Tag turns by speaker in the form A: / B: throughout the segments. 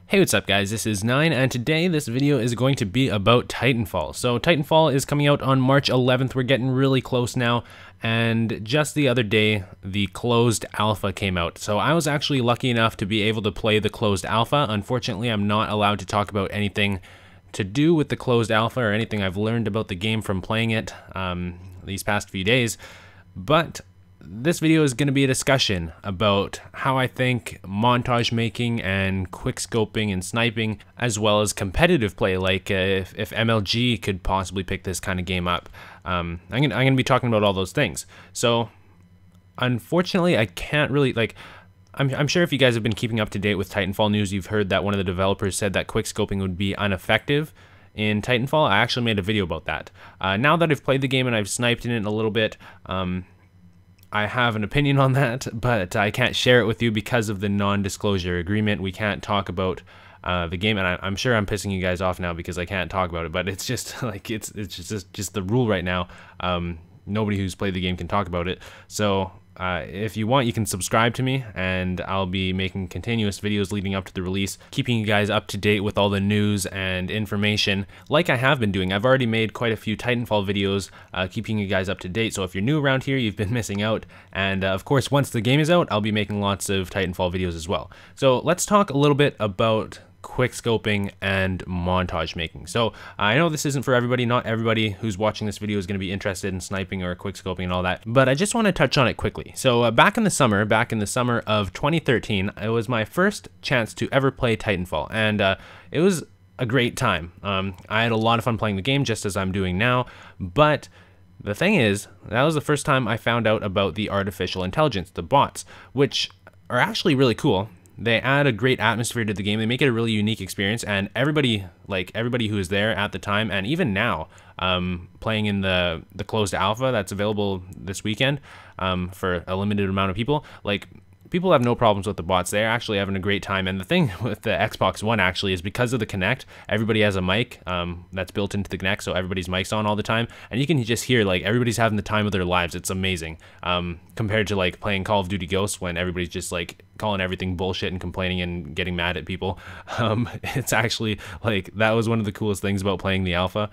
A: Hey, what's up guys, this is 9 and today this video is going to be about Titanfall. So Titanfall is coming out on March 11th, we're getting really close now, and just the other day the closed alpha came out. So I was actually lucky enough to be able to play the closed alpha. Unfortunately, I'm not allowed to talk about anything to do with the closed alpha or anything I've learned about the game from playing it these past few days, but this video is going to be a discussion about how I think montage making and quickscoping and sniping, as well as competitive play, like if MLG could possibly pick this kind of game up. I'm gonna be talking about all those things. So unfortunately, I can't really, I'm sure if you guys have been keeping up to date with Titanfall news, you've heard that one of the developers said that quickscoping would be ineffective in Titanfall. I actually made a video about that. Now that I've played the game and I've sniped in it a little bit, I have an opinion on that, but I can't share it with you because of the non-disclosure agreement. We can't talk about the game, and I'm sure I'm pissing you guys off now because I can't talk about it, but it's just like it's just the rule right now. Nobody who's played the game can talk about it. So if you want, you can subscribe to me, and I'll be making continuous videos leading up to the release, keeping you guys up to date with all the news and information like I have been doing. I've already made quite a few Titanfall videos, keeping you guys up to date. So if you're new around here, you've been missing out. And of course, once the game is out, I'll be making lots of Titanfall videos as well. So let's talk a little bit about quickscoping and montage making. So I know this isn't for everybody. Not everybody who's watching this video is going to be interested in sniping or quickscoping and all that, but I just want to touch on it quickly. So back in the summer of 2013, it was my first chance to ever play Titanfall, and it was a great time. I had a lot of fun playing the game, just as I'm doing now, but the thing is, that was the first time I found out about the artificial intelligence, the bots, which are actually really cool. They add a great atmosphere to the game. They make it a really unique experience, and everybody who was there at the time, and even now, playing in the closed alpha that's available this weekend for a limited amount of people, people have no problems with the bots. They're actually having a great time. And the thing with the Xbox One actually is because of the Kinect, everybody has a mic that's built into the Kinect, so everybody's mic's on all the time, and you can just hear everybody's having the time of their lives. It's amazing compared to playing Call of Duty Ghosts when everybody's just calling everything bullshit and complaining and getting mad at people. It's actually that was one of the coolest things about playing the alpha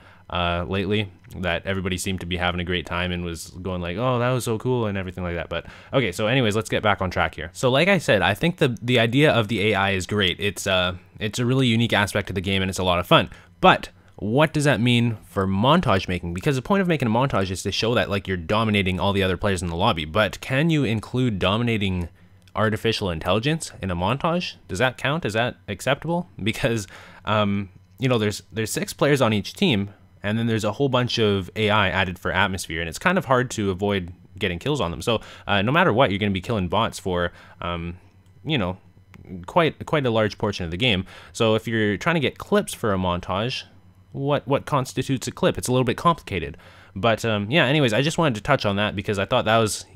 A: lately, that everybody seemed to be having a great time and was going oh, that was so cool and everything like that. But okay, so anyways, let's get back on track here. So like I said, I think the idea of the AI is great. It's a really unique aspect of the game and it's a lot of fun. But what does that mean for montage making? Because the point of making a montage is to show that you're dominating all the other players in the lobby. But can you include dominating artificial intelligence in a montage? Does that count? Is that acceptable? Because there's 6 players on each team, and then there's a whole bunch of AI added for atmosphere, and it's kind of hard to avoid getting kills on them. So no matter what, you're going to be killing bots for quite a large portion of the game. So if you're trying to get clips for a montage, what constitutes a clip? It's a little bit complicated. But yeah, anyways, I just wanted to touch on that because I thought that was,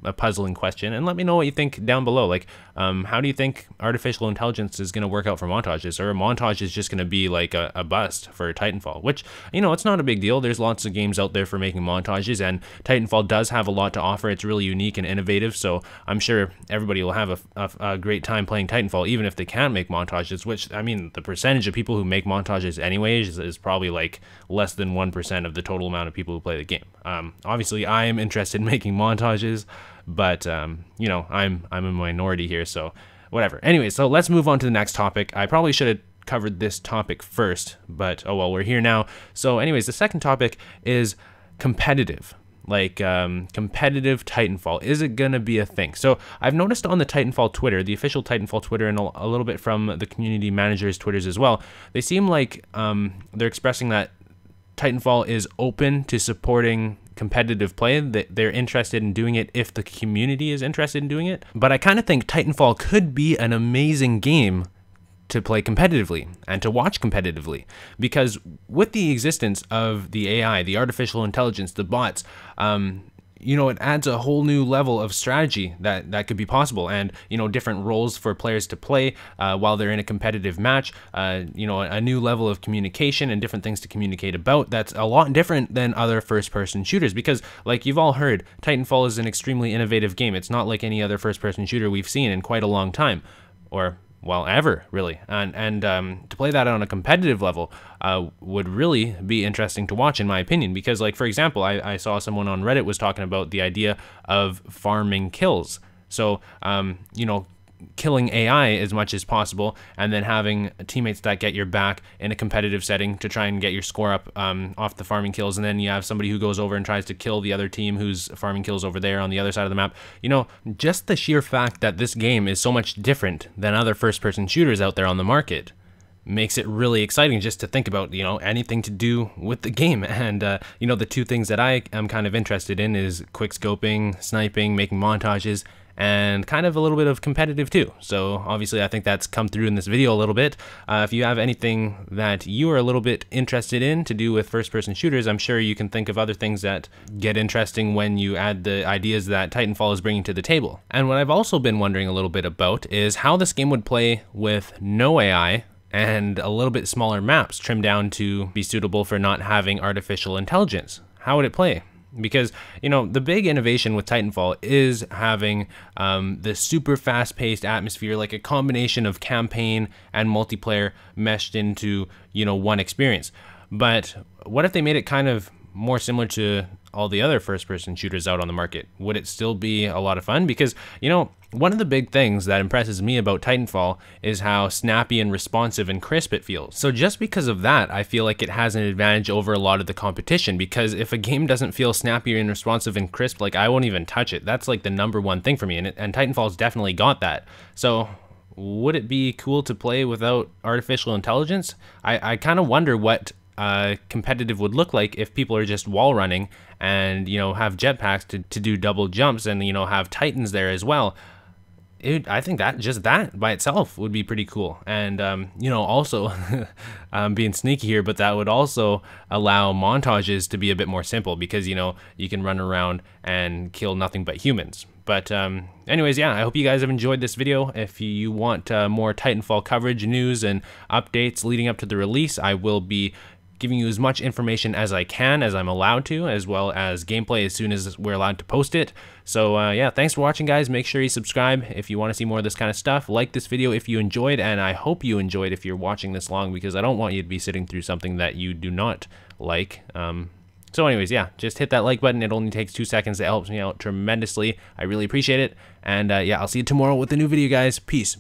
A: a puzzling question. And let me know what you think down below. How do you think artificial intelligence is going to work out for montages? Or a montage is just going to be a bust for Titanfall? Which, it's not a big deal. There's lots of games out there for making montages, and Titanfall does have a lot to offer. It's really unique and innovative, so I'm sure everybody will have a great time playing Titanfall, even if they can't make montages, which, the percentage of people who make montages anyways is probably less than 1% of the total amount of people who play the game. Obviously, I am interested in making montages, but I'm a minority here, so whatever. Anyway, so let's move on to the next topic. I probably should have covered this topic first, but oh well, we're here now. So anyways, the second topic is competitive. Competitive Titanfall. Is it gonna be a thing? So I've noticed on the Titanfall Twitter, the official Titanfall Twitter, and a little bit from the community managers' Twitters as well, they seem they're expressing that Titanfall is open to supporting competitive play, that they're interested in doing it if the community is interested in doing it. But I kind of think Titanfall could be an amazing game to play competitively and to watch competitively, because with the existence of the AI, the artificial intelligence, the bots, it adds a whole new level of strategy that could be possible, and different roles for players to play while they're in a competitive match, a new level of communication and different things to communicate about. That's a lot different than other first-person shooters, because you've all heard, Titanfall is an extremely innovative game. It's not like any other first-person shooter we've seen in quite a long time, or well, ever, really. And to play that on a competitive level would really be interesting to watch, in my opinion, because, like, for example, I saw someone on Reddit was talking about the idea of farming kills. So, you know, killing AI as much as possible, and then having teammates that get your back in a competitive setting to try and get your score up off the farming kills, and then you have somebody who goes over and tries to kill the other team who's farming kills over there on the other side of the map. You know, just the sheer fact that this game is so much different than other first-person shooters out there on the market makes it really exciting just to think about, you know, anything to do with the game. And you know, the two things that I am kind of interested in is quickscoping, sniping, making montages, and kind of a little bit of competitive too. So obviously I think that's come through in this video a little bit. If you have anything that you are a little bit interested in to do with first-person shooters, I'm sure you can think of other things that get interesting when you add the ideas that Titanfall is bringing to the table. And what I've also been wondering a little bit about is how this game would play with no AI and a little bit smaller maps trimmed down to be suitable for not having artificial intelligence. How would it play? Because, you know, the big innovation with Titanfall is having this super fast-paced atmosphere, like a combination of campaign and multiplayer meshed into, you know, one experience. But what if they made it kind of more similar to all the other first-person shooters out on the market? Would it still be a lot of fun? Because, you know, one of the big things that impresses me about Titanfall is how snappy and responsive and crisp it feels. So just because of that, I feel like it has an advantage over a lot of the competition, because if a game doesn't feel snappy and responsive and crisp, like, I won't even touch it. That's like the #1 thing for me, and Titanfall's definitely got that. So would it be cool to play without artificial intelligence? I kind of wonder what competitive would look like if people are just wall running and, you know, have jetpacks to do double jumps and, you know, have Titans there as well. I think that just that by itself would be pretty cool. And, you know, also being sneaky here, but that would also allow montages to be a bit more simple, because, you know, you can run around and kill nothing but humans. But anyways, yeah, I hope you guys have enjoyed this video. If you want more Titanfall coverage, news, and updates leading up to the release, I will be giving you as much information as I can, as I'm allowed to, as well as gameplay as soon as we're allowed to post it. So yeah, thanks for watching, guys. Make sure you subscribe if you want to see more of this kind of stuff. Like this video if you enjoyed, and I hope you enjoyed if you're watching this long, because I don't want you to be sitting through something that you do not like. So anyways, yeah, just hit that like button. It only takes 2 seconds. It helps me out tremendously. I really appreciate it. And yeah, I'll see you tomorrow with a new video, guys. Peace.